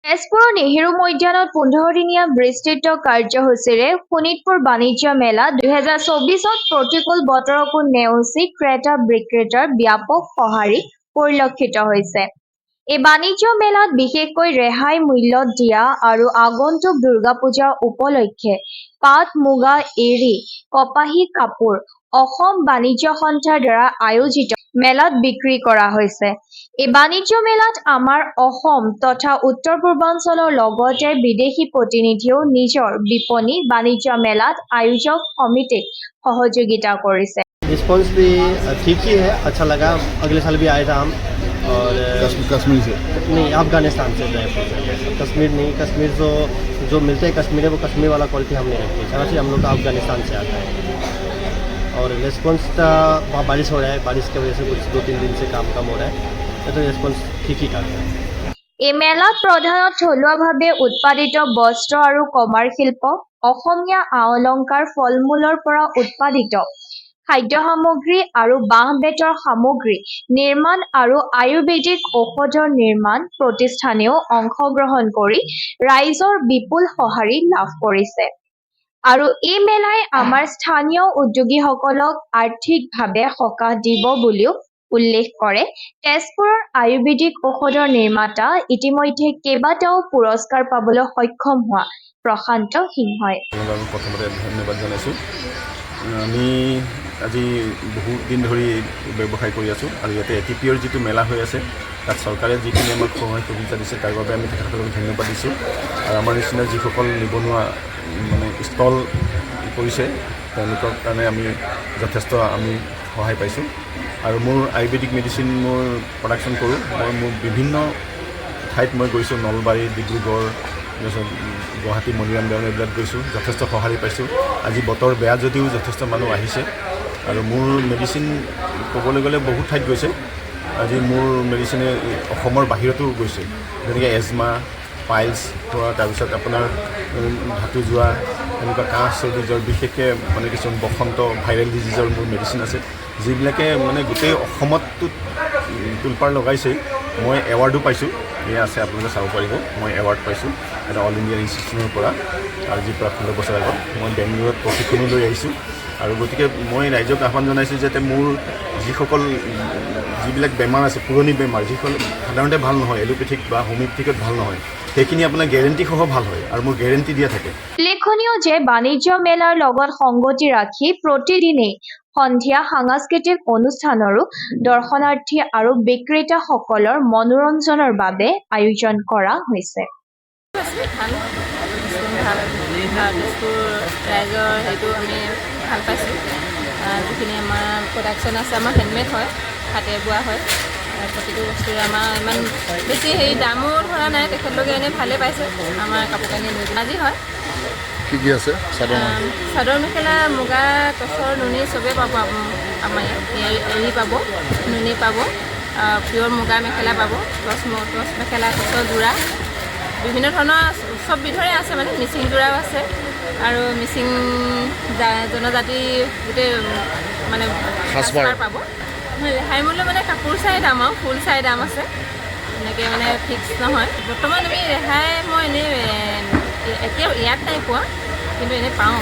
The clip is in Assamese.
তেজপুৰৰ নেহেৰু ময়দানত 15-দিনীয়া বিস্তৃত কাৰ্যসূচীৰে শোণিতপুৰ বাণিজ্য মেলা 2024ত প্ৰতিকূল বতৰকো নেওচি ক্ৰেতা বিক্ৰেতাৰ ব্যাপক সঁহাৰি পৰিলক্ষিত হৈছে। এই বাণিজ্য মেলাত বিশেষকৈ ৰেহাই মূল্যত দিয়া আৰু আগন্তুক দুৰ্গা পূজা উপলক্ষে পাট, মুগা, এৰী, কপাহী কাপোৰ অসম বাণিজ্য সন্থাৰ দ্বাৰা আয়োজিত মেলাত বিক্ৰী কৰা হৈছে। এই বাণিজ্য মেলাত আমাৰ অসম তথা উত্তৰ পূৰ্বাঞ্চলৰ লগতে বিদেশী প্ৰতিনিধিও নিজৰ বিপণী বাণিজ্য মেলাত আয়োজক সমিতিক সহযোগিতা কৰিছে। रिस्पॉन्स भी ठीक ही है, अच्छा लगा। अगले साल भी आए था हम। और कश्मीर से नहीं, अफगानिस्तान से जयपुर से। कश्मीर नहीं, कश्मीर तो जो मिलते हैं कश्मीर है वो कश्मीर वाला क्वालिटी हम नहीं रखते, सारा चीज़ हम लोग का अफगानिस्तान से आता है। और रिस्पॉन्स का वहाँ बारिश हो रहा है, बारिश की वजह से कुछ 2-3 दिन से काम कम हो रहा है, तो रिस्पॉन्स ठीक ही ठाक है। এই মেলাত প্ৰধানত থলুৱাভাৱে উৎপাদিত বস্ত্ৰ আৰু কমাৰ শিল্প, অসমীয়া আ-অলংকাৰ, ফল-মূলৰ পৰা উৎপাদিত খাদ্য সামগ্ৰী আৰু বাঁহ-বেতৰ সামগ্ৰী নিৰ্মাণ আৰু আয়ুৰ্বেদিক ঔষধৰ নিৰ্মাণ প্ৰতিষ্ঠানেও অংশগ্ৰহণ কৰি ৰাইজৰ বিপুল সঁহাৰি লাভ কৰিছে। আৰু এই মেলাই আমাৰ স্থানীয় উদ্যোগীসকলক আৰ্থিকভাৱে সকাহ দিব বুলিও উল্লেখ কৰে তেজপুৰৰ আয়ুৰ্বেদিক ঔষধৰ নিৰ্মাতা ইতিমধ্যে কেইবাটাও পুৰস্কাৰ পাবলৈ সক্ষম হোৱা প্ৰশান্ত সিংহই। প্ৰথমতে ধন্যবাদ জনাইছোঁ। আমি আজি বহুত দিন ধৰি ব্যৱসায় কৰি আছোঁ আৰু ইয়াতে ATPৰ যিটো মেলা হৈ আছে তাত চৰকাৰে যিখিনি আমাক সহায় সুবিধা দিছে তাৰ বাবে আমি তেখেতসকলক ধন্যবাদ দিছোঁ। আৰু আমাৰ নিচিনা যিসকল নিবনুৱা ষ্টল কৰিছে তেওঁলোকৰ কাৰণে আমি যথেষ্ট সহায় পাইছোঁ। আৰু মোৰ আয়ুৰ্বেদিক মেডিচিন মোৰ প্ৰডাকশ্যন কৰোঁ। মই মোৰ বিভিন্ন ঠাইত মই গৈছোঁ, নলবাৰী, ডিব্ৰুগড়, তাৰপিছত গুৱাহাটী, মৰিগাঁও এইবিলাক গৈছোঁ, যথেষ্ট সঁহাৰি পাইছোঁ। আজি বতৰ বেয়া যদিও যথেষ্ট মানুহ আহিছে আৰু মোৰ মেডিচিন ক'বলৈ গ'লে বহুত ঠাইত গৈছে। আজি মোৰ মেডিচিনে অসমৰ বাহিৰতো গৈছে, যেনেকৈ এজমা, পাইলছ হোৱা, তাৰপিছত আপোনাৰ ধাতু যোৱা, এনেকুৱা কাহ, চৰ্দি, জ্বৰ, বিশেষকৈ কিছুমান বসন্ত ভাইৰেল ডিজিজৰ মোৰ মেডিচিন আছে যিবিলাকে গোটেই অসমতো তোলপাৰ লগাইছে। মই এৱাৰ্ডো পাইছোঁ, এয়া আছে আপোনালোকে চাব পাৰিব। মই এৱাৰ্ড পাইছোঁ এটা অল ইণ্ডিয়া ইনষ্টিটিউশ্যনৰ পৰা, আজিৰ পৰা 15 বছৰ আগত মই বেংগলোৰত প্ৰশিক্ষণো লৈ আহিছোঁ। আৰু গতিকে মই ৰাইজক আহ্বান জনাইছোঁ যাতে মোৰ যিবিলাক বেমাৰ আছে, পুৰণি বেমাৰ যিসকল সাধাৰণতে ভাল নহয়, এলোপেথিক বা হোমিঅ'পেথিকত ভাল নহয়, সেইখিনি আপোনাৰ গেৰেণ্টিসহ ভাল হয় আৰু মোৰ গেৰেণ্টি দিয়া থাকে। উল্লেখনীয় যে বাণিজ্য মেলাৰ লগত সংগতি ৰাখি প্ৰতিদিনেই সন্ধিয়া সাংস্কৃতিক অনুষ্ঠানৰো দৰ্শনাৰ্থী আৰু বিক্ৰেতাসকলৰ মনোৰঞ্জনৰ বাবে আয়োজন কৰা হৈছে। ৰাইজৰ সেইটো আমি ভাল পাইছোঁ। যিখিনি আমাৰ প্ৰডাকশ্যন আছে আমাৰ হেণ্ডমেড হয়, হাতে বোৱা হয়। প্ৰতিটো বস্তুৰে আমাৰ ইমান বেছি দামো ধৰা নাই, তেখেতলোকে এনেই ভালেই পাইছে আমাৰ কাপোৰ কানি আজি হয়। কি আছে? চাদৰ মেখেলা, মুগা, টচৰ, নুনি চবেই পাব আমাৰ ইয়াত। এৰী পাব, নুনি পাব, পিয়ৰ মুগা মেখেলা পাব, টচ মেখেলা, টচৰ যোৰা, বিভিন্ন ধৰণৰ চব বিধৰে আছে, মিচিং যোৰাও আছে আৰু মিচিং জনজাতি গোটেই সাজপাৰ পাব। ৰেহাই মূল্য কাপোৰ চাই দাম আৰু ফুল চাই দাম আছে, এনেকৈ ফিক্স নহয়। বৰ্তমান আমি ৰেহাই মই এনেই এতিয়া ইয়াত নাই পোৱা, কিন্তু এনেই পাওঁ।